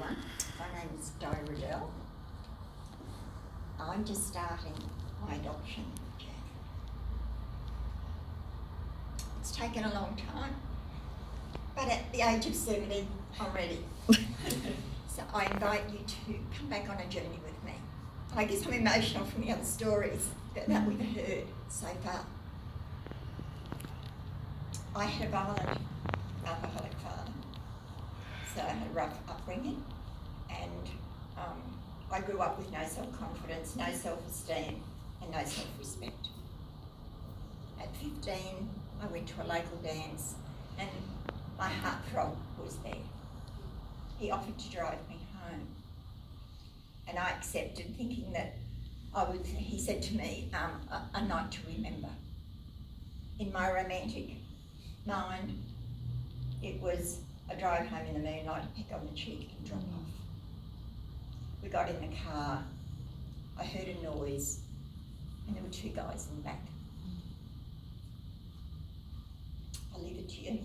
everyone. My name is Di Riddell. I'm just starting my adoption journey. It's taken a long time, but at the age of 70, I'm ready. So I invite you to come back on a journey with me. I guess I'm emotional from the other stories that we've heard so far. I had a violent alcoholic father, so I had a rough upbringing, and I grew up with no self-confidence, no self-esteem, and no self-respect. At 15, I went to a local dance, and my heartthrob was there. He offered to drive me home, and I accepted, thinking that he said to me, a night to remember. In my romantic mind, it was a drive home in the moonlight, a peck on the cheek and drop off. We got in the car, I heard a noise, and there were two guys in the back. I'll leave it to you.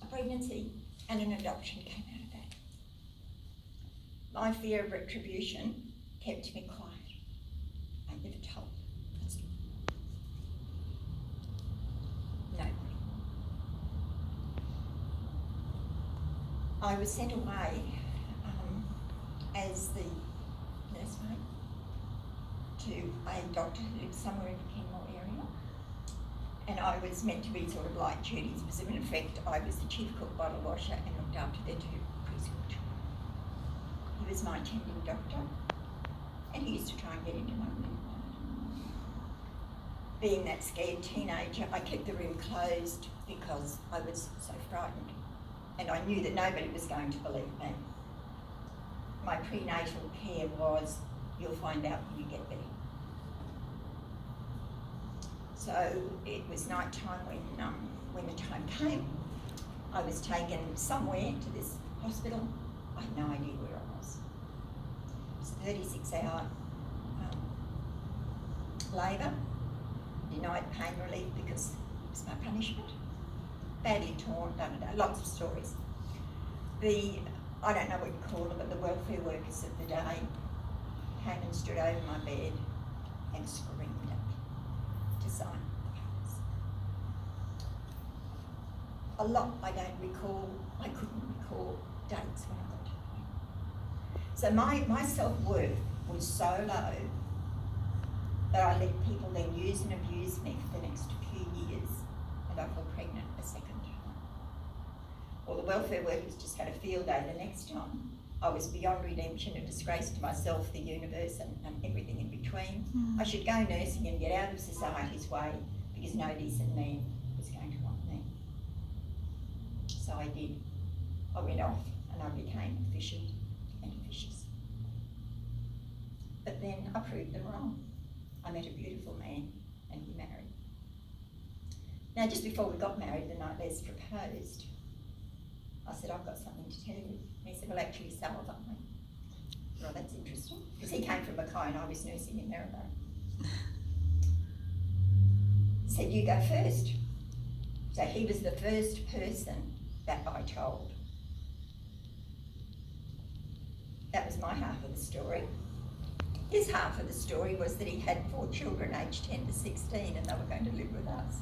A pregnancy and an adoption came out of that. My fear of retribution kept me quiet. I never told that story. Nobody. I was sent away as the nursemaid to a doctor who lived somewhere in the Kenmore area, and I was meant to be sort of light duties, because in effect I was the chief cook, bottle washer, and looked after their two preschool children. He was my attending doctor, and he used to try and get into my room. Being that scared teenager, I kept the room closed because I was so frightened, and I knew that nobody was going to believe me. My prenatal care was, you'll find out when you get there. So it was night time when the time came. I was taken somewhere to this hospital. I had no idea where I was. It was 36-hour labour, denied pain relief because it was my punishment. Badly torn, lots of stories. I don't know what you call them, but the welfare workers of the day came and stood over my bed and screamed at me to sign the papers. A lot I don't recall. I couldn't recall dates when I got to them. So my self-worth was so low that I let people then use and abuse me for the next few years, and I fell pregnant a second time. Well, the welfare workers just had a field day the next time. I was beyond redemption, a disgrace to myself, the universe, and everything in between. I should go nursing and get out of society's way, because no decent man was going to want me. So I did. I went off and I became efficient and officious. But then I proved them wrong. I met a beautiful man and we married. Now, just before we got married, the night Les proposed, I said, I've got something to tell you. And he said, well, actually, so have I. Well, that's interesting, because he came from Mackay and I was nursing in Maribyrnong. He said, you go first. So he was the first person that I told. That was my half of the story. His half of the story was that he had 4 children aged 10 to 16 and they were going to live with us.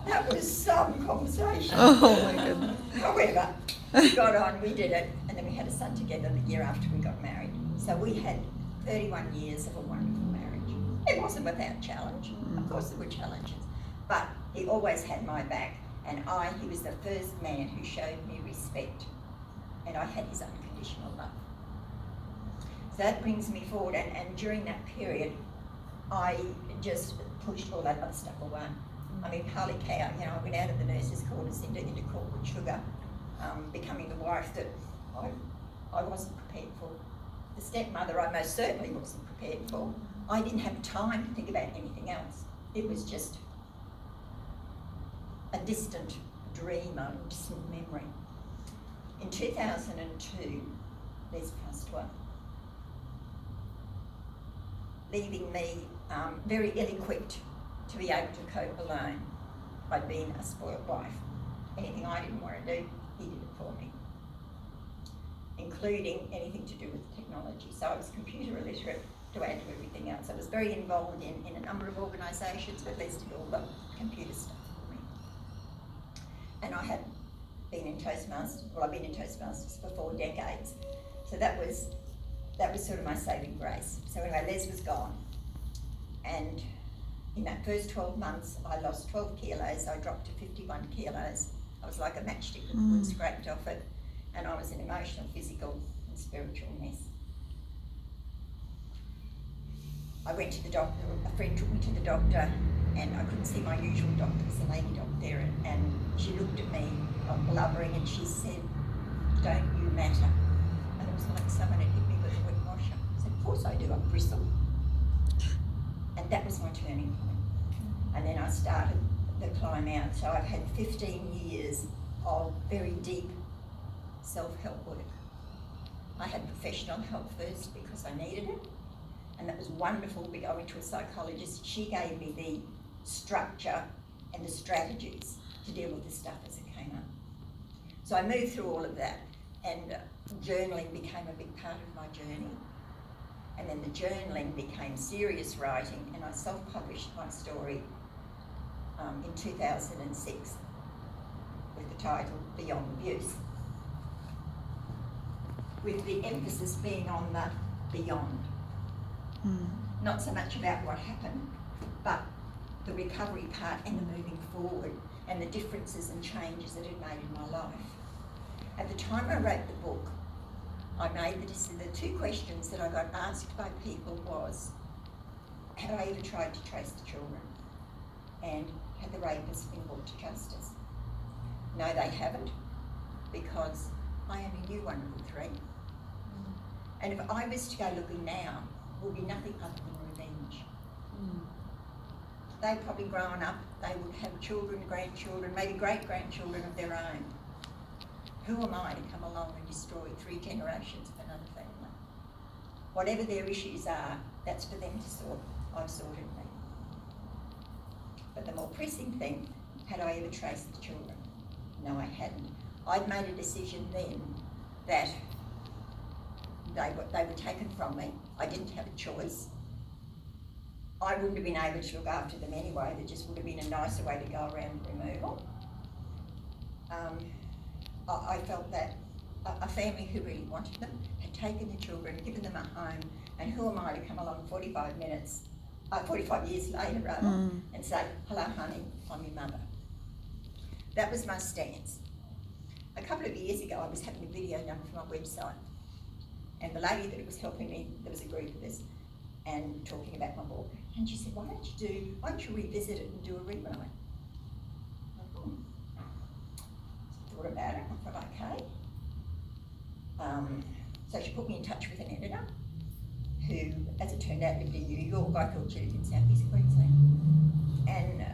That was some conversation. Oh my goodness. However, we got on, we did it, and then we had a son together the year after we got married. So we had 31 years of a wonderful marriage. It wasn't without challenge. Of course there were challenges. But he always had my back, and he was the first man who showed me respect. And I had his unconditional love. So that brings me forward, and during that period, I just pushed all that other stuff away. I mean, holy cow, I went out of the nurses' quarters into corporate sugar, becoming the wife that I wasn't prepared for. The stepmother I most certainly wasn't prepared for. I didn't have time to think about anything else. It was just a distant dream, a distant memory. In 2002, Les passed away. leaving me very ill-equipped to be able to cope alone. I'd been a spoiled wife. Anything I didn't want to do, he did it for me, including anything to do with technology. So I was computer illiterate to add to everything else. I was very involved in a number of organisations, but least of all the computer stuff for me. And I had been in Toastmasters, well, I've been in Toastmasters for 4 decades. So that was sort of my saving grace. So anyway, Les was gone. And in that first 12 months, I lost 12 kilos. I dropped to 51 kilos. I was like a matchstick with the wood scraped off it. And I was an emotional, physical and spiritual mess. I went to the doctor, a friend took me to the doctor, and I couldn't see my usual doctor, there was a lady doctor there, and she looked at me, I'm blubbering, and she said, "Don't you matter?" And it was like someone had hit me with a wet washer. I said, "Of course I do, I bristle." And that was my turning point. And then I started the climb out. So I've had 15 years of very deep self-help work. I had professional help first because I needed it. And that was wonderful. I went to a psychologist. She gave me the structure and the strategies to deal with the stuff as it came up. So I moved through all of that, and journaling became a big part of my journey. And then the journaling became serious writing, and I self-published my story in 2006 with the title Beyond Abuse, with the emphasis being on the beyond. Not so much about what happened, but the recovery part and the moving forward and the differences and changes that it made in my life. At the time I wrote the book, I made the 2 questions that I got asked by people was, had I ever tried to trace the children? And had the rapists been brought to justice? No, they haven't, because I only knew one of the 3. And if I was to go looking now, it would be nothing other than revenge. They've probably grown up, they would have children, grandchildren, maybe great-grandchildren of their own. Who am I to come along and destroy 3 generations of another family? Whatever their issues are, that's for them to sort. I've sorted them. But the more pressing thing, had I ever traced the children? No, I hadn't. I'd made a decision then that they were taken from me. I didn't have a choice. I wouldn't have been able to look after them anyway. There just would have been a nicer way to go around removal. I felt that a family who really wanted them had taken the children, given them a home, and who am I to come along 45 years later rather, and say, "Hello honey, I'm your mother." That was my stance. A couple of years ago I was having a video done for my website, and the lady that was helping me, there was a group of us, and talking about my book, and she said, why don't you revisit it and do a rewrite? Thought about it, I thought, okay. So she put me in touch with an editor who, as it turned out, lived in New York. I thought she lived in South East Queensland. And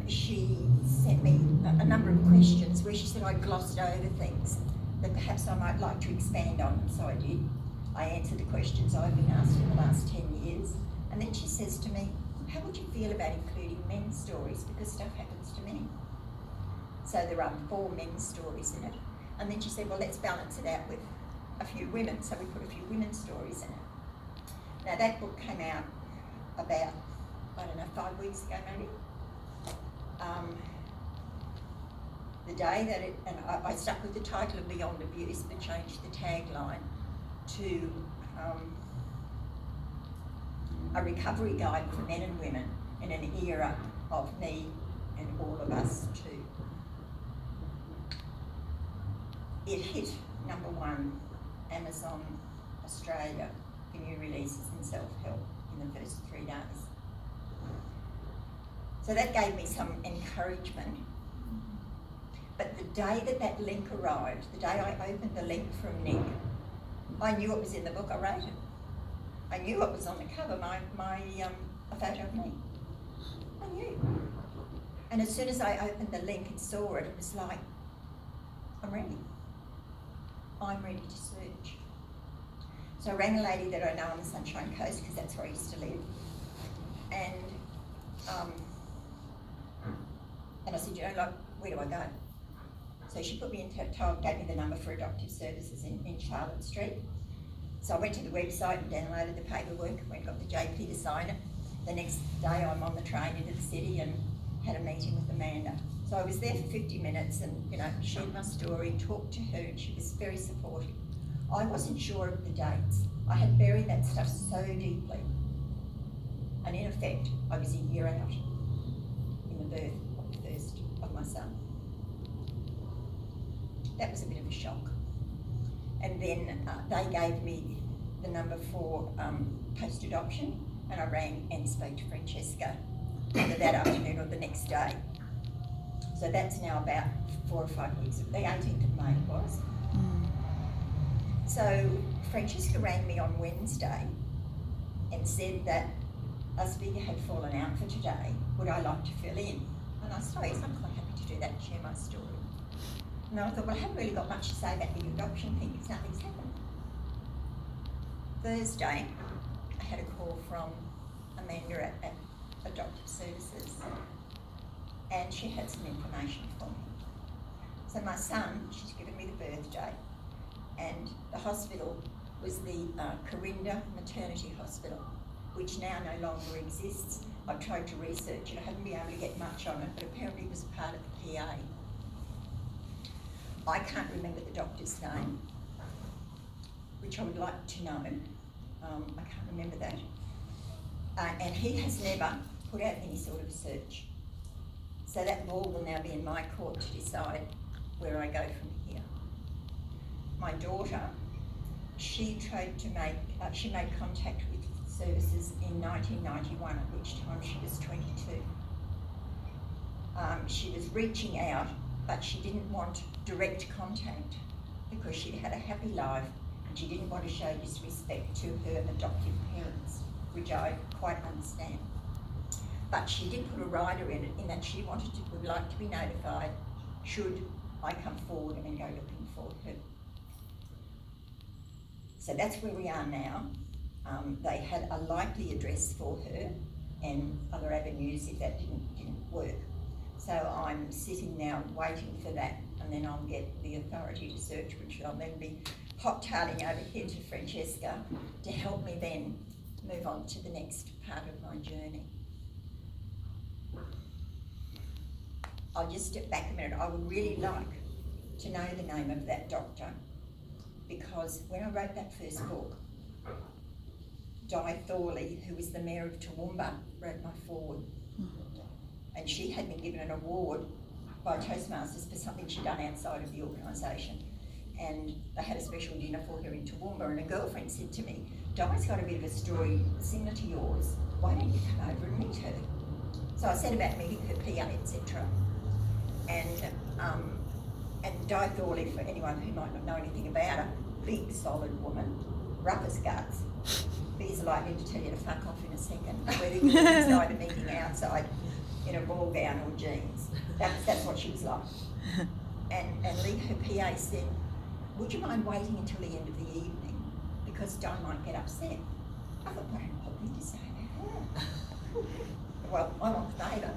she sent me a number of questions where she said I glossed over things that perhaps I might like to expand on, and so I did. I answered the questions I've been asked in the last 10 years. And then she says to me, how would you feel about including men's stories? Because stuff happens to men. So there are 4 men's stories in it. And then she said, well, let's balance it out with a few women. So we put a few women's stories in it. Now that book came out about, 5 weeks ago maybe. The day that it, and I stuck with the title of Beyond Abuse, but changed the tagline to a recovery guide for men and women in an era of me and all of us too. It hit #1 Amazon Australia for new releases in self-help in the first 3 days. So that gave me some encouragement. But the day that link arrived, the day I opened the link from Nick, I knew it was in the book. I wrote it. I knew it was on the cover, a photo of me. I knew. And as soon as I opened the link and saw it, it was like, I'm ready. I'm ready to search. So So I rang a lady that I know on the Sunshine Coast, because that's where I used to live. And I said, you know, like, where do I go? So she put me in, gave me the number for adoptive services in Charlotte Street. So I went to the website and downloaded the paperwork, went and got the JP to sign it. The next day I'm on the train into the city and had a meeting with Amanda. So I was there for 50 minutes and, you know, shared my story, talked to her, and she was very supportive. I wasn't sure of the dates. I had buried that stuff so deeply. And in effect, I was a year out in the birth of the first of my son. That was a bit of a shock. And then they gave me the number for post-adoption, and I rang and spoke to Francesca either that afternoon or the next day. So that's now about 4 or 5 weeks. The 18th of May it was. So Francesca rang me on Wednesday and said that Asviga had fallen out for today. Would I like to fill in? And I said, oh yes, I'm quite happy to do that and share my story. And I thought, well, I haven't really got much to say about the adoption thing because nothing's happened. Thursday, I had a call from Amanda at Adoptive Services, and she had some information for me. So my son, she's given me the birthday, and the hospital was the Corinda Maternity Hospital, which now no longer exists. I've tried to research it, I haven't been able to get much on it, but apparently it was a part of the PA. I can't remember the doctor's name, which I would like to know. I can't remember that. And he has never put out any sort of search. So that ball will now be in my court to decide where I go from here. My daughter, she tried to make, she made contact with services in 1991, at which time she was 22. She was reaching out, but she didn't want direct contact because she'd had a happy life and she didn't want to show disrespect to her adoptive parents, which I quite understand. But she did put a rider in it in that she would like to be notified should I come forward and go looking for her. So that's where we are now. They had a likely address for her and other avenues if that didn't work. So I'm sitting now waiting for that, and then I'll get the authority to search, which I'll then be hot-tailing over here to Francesca to help me then move on to the next part of my journey. I'll just step back a minute. I would really like to know the name of that doctor, because when I wrote that first book, Di Thorley, who was the mayor of Toowoomba, wrote my foreword. And she had been given an award by Toastmasters for something she'd done outside of the organisation. And they had a special dinner for her in Toowoomba, and a girlfriend said to me, Di's got a bit of a story similar to yours, why don't you come over and meet her? So I said about meeting her PA, etc. And Di Thorley, for anyone who might not know anything about her, big solid woman, rough as guts. Be's likely to tell you to fuck off in a second, whether you're inside a meeting outside in a ball gown or jeans. That's what she was like. And Lee, her PA, said, would you mind waiting until the end of the evening? Because Di might get upset. I thought, what an odd thing to say about her. Well, I want the favour.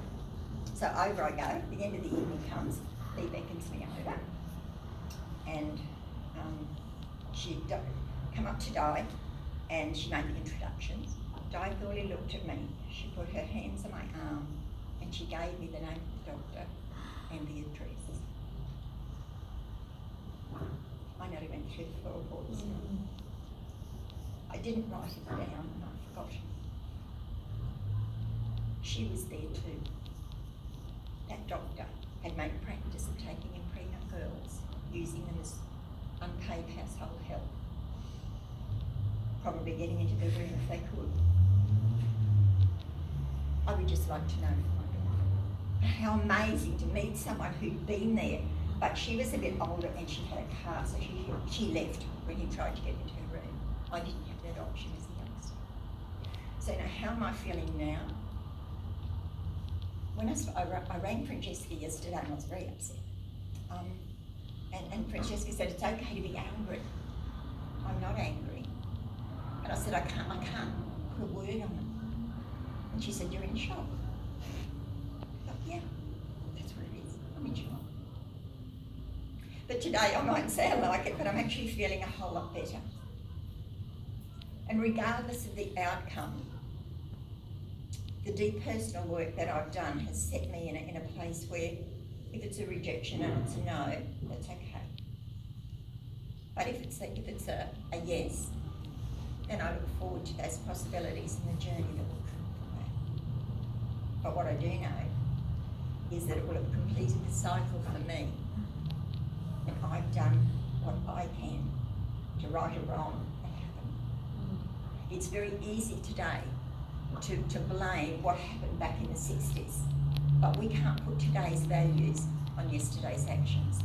So over I go, the end of the evening comes, Lee beckons me over, and she'd come up to Di, and she made the introductions. Di Thorley looked at me, she put her hands on my arm, and she gave me the name of the doctor and the address. I nearly went through the floorboards. I didn't write it down and I forgot. She was there too. That doctor had made a practice of taking in pregnant girls, using them as unpaid household help, probably getting into the room if they could. I would just like to know how amazing to meet someone who'd been there, but she was a bit older and she had a car, so she left when he tried to get into her room. I didn't have that option as a youngster. So now, how am I feeling now? When I rang Francesca yesterday and I was very upset. And Francesca said, it's okay to be angry. I'm not angry. I said, I can't put a word on it. And she said, you're in shock. I thought, yeah, that's what it is. I'm in shock. But today I might sound like it, but I'm actually feeling a whole lot better. And regardless of the outcome, the deep personal work that I've done has set me in a place where if it's a rejection and it's a no, that's okay. But if it's a yes, then I look forward to those possibilities and the journey that will come from that. But what I do know is that it will have completed the cycle for me, and I've done what I can to right a wrong that happened. It's very easy today to blame what happened back in the 60s, but we can't put today's values on yesterday's actions.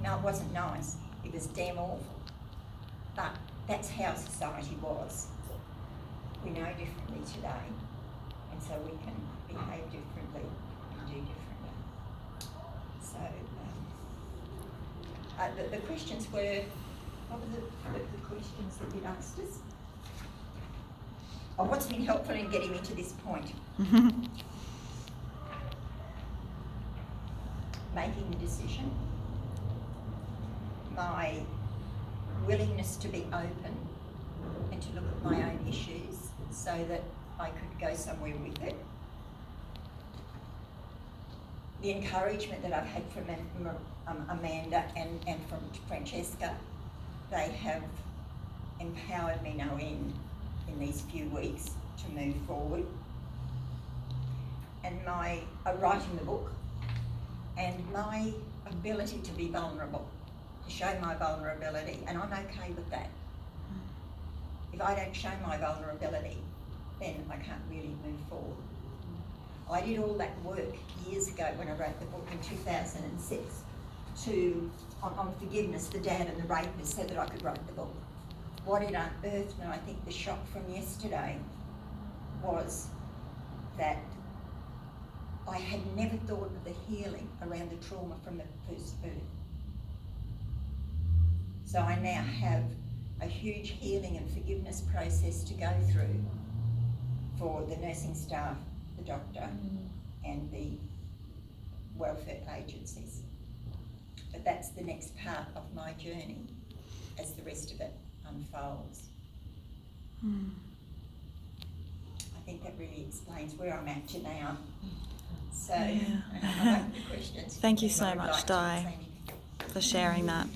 No, it wasn't nice, it was damn awful, but that's how society was. We know differently today, and so we can behave differently and do differently. So the questions were, what were the questions that you'd asked us? Oh, what's been helpful in getting me to this point? Making the decision, my willingness to be open and to look at my own issues so that I could go somewhere with it, the encouragement that I've had from Amanda and from Francesca. They have empowered me no end in these few weeks to move forward. And my writing the book and my ability to be vulnerable, to show my vulnerability, and I'm okay with that. If I don't show my vulnerability, then I can't really move forward. I did all that work years ago when I wrote the book in 2006 on forgiveness, the dad and the rapist, so that I could write the book. What it unearthed, and I think the shock from yesterday, was that I had never thought of the healing around the trauma from the first birth. So I now have a huge healing and forgiveness process to go through for the nursing staff, the doctor, and the welfare agencies. But that's the next part of my journey as the rest of it unfolds. I think that really explains where I'm at to now. So, Yeah. I like the questions. Thank you so much, Di, for sharing that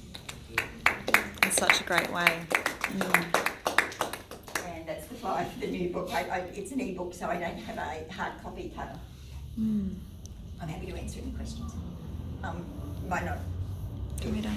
in such a great way. And that's the flyer for the new book. It's an e-book, so I don't have a hard copy cover. I'm happy to answer any questions. Might not. Do you want me to?